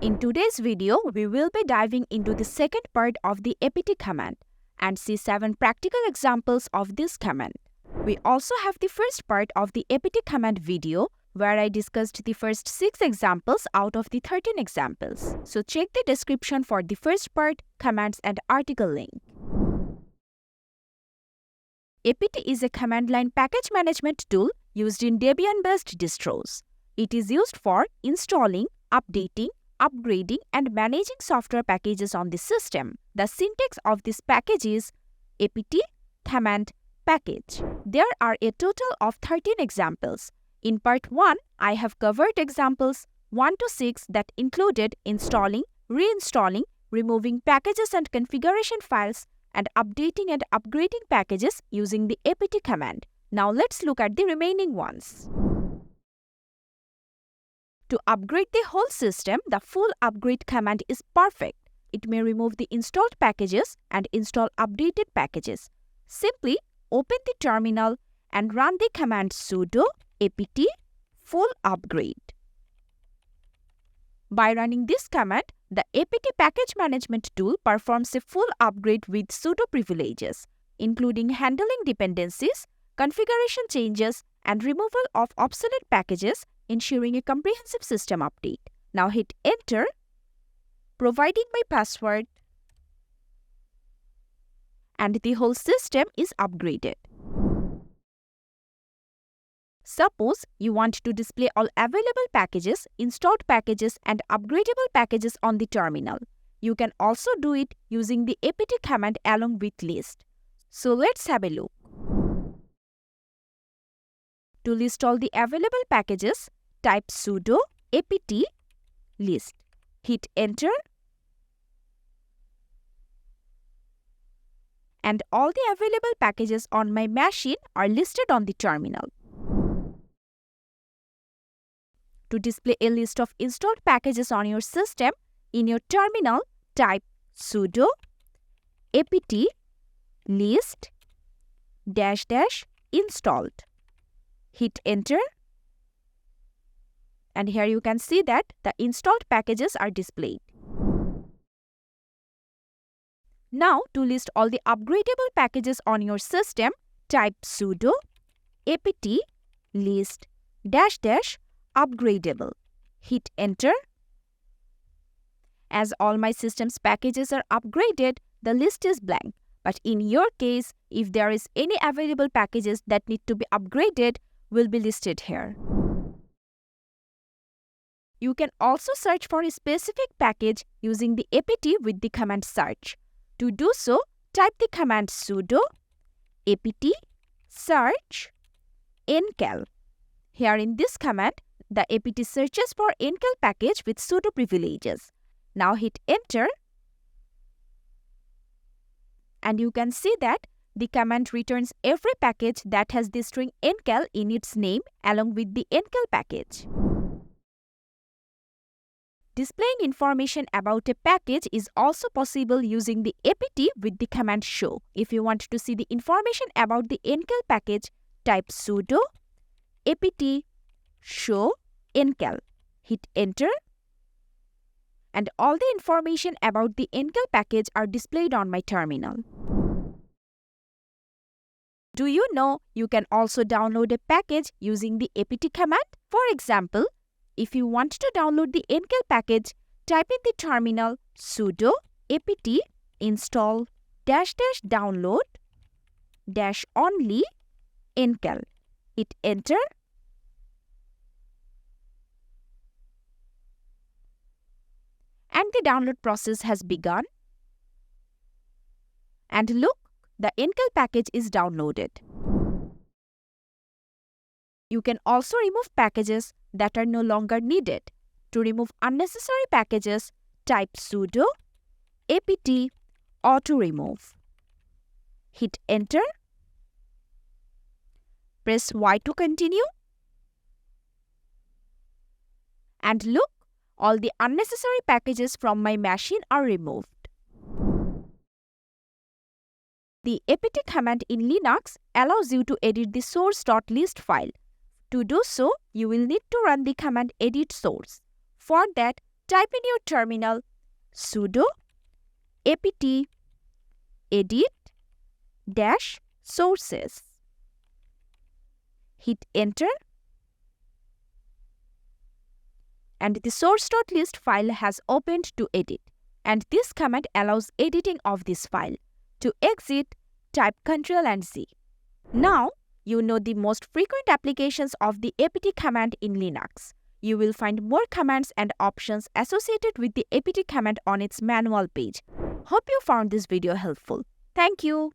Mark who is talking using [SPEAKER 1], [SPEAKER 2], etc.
[SPEAKER 1] In today's video, we will be diving into the second part of the apt command and see 7 practical examples of this command. We also have the first part of the apt command video where I discussed the first 6 examples out of the 13 examples. So check the description for the first part, commands and article link. apt is a command line package management tool used in Debian-based distros. It is used for installing, updating, upgrading and managing software packages on the system. The syntax of this package is apt command package. There are a total of 13 examples. In part 1, I have covered examples 1 to 6 that included installing, reinstalling, removing packages and configuration files, and updating and upgrading packages using the apt command. Now let's look at the remaining ones. To upgrade the whole system, the full upgrade command is perfect. It may remove the installed packages and install updated packages. Simply open the terminal and run the command sudo apt full upgrade. By running this command, the apt package management tool performs a full upgrade with sudo privileges, including handling dependencies, configuration changes, and removal of obsolete packages, ensuring a comprehensive system update. Now hit enter, providing my password, and the whole system is upgraded. Suppose you want to display all available packages, installed packages, and upgradable packages on the terminal. You can also do it using the apt command along with list. So let's have a look. To list all the available packages, type sudo apt list. Hit enter. And all the available packages on my machine are listed on the terminal. To display a list of installed packages on your system, in your terminal, type sudo apt list -- installed. Hit enter. And here you can see that the installed packages are displayed. Now, to list all the upgradable packages on your system, type sudo apt list -- upgradeable. Hit enter. As all my system's packages are upgraded, the list is blank. But in your case, if there is any available packages that need to be upgraded, will be listed here. You can also search for a specific package using the apt with the command search. To do so, type the command sudo apt search encal. Here in this command, the apt searches for encal package with sudo privileges. Now hit enter. And you can see that the command returns every package that has the string encal in its name along with the encal package. Displaying information about a package is also possible using the apt with the command show. If you want to see the information about the encal package, type sudo apt show encal. Hit enter. And all the information about the encal package are displayed on my terminal. Do you know you can also download a package using the apt command? For example, if you want to download the encal package, type in the terminal sudo apt install -- download -only encal. Hit enter. And the download process has begun. And look, the encal package is downloaded. You can also remove packages that are no longer needed. To remove unnecessary packages, type sudo apt auto remove. Hit enter. Press Y to continue. And look, all the unnecessary packages from my machine are removed. The apt command in Linux allows you to edit the source.list file. To do so, you will need to run the command edit source. For that, Type in your terminal sudo apt-get-sources. Hit enter. And the source.list file has opened to edit. And this command allows editing of this file. To exit, type Ctrl and Z. Now, you know the most frequent applications of the apt command in Linux. You will find more commands and options associated with the apt command on its manual page. Hope you found this video helpful. Thank you.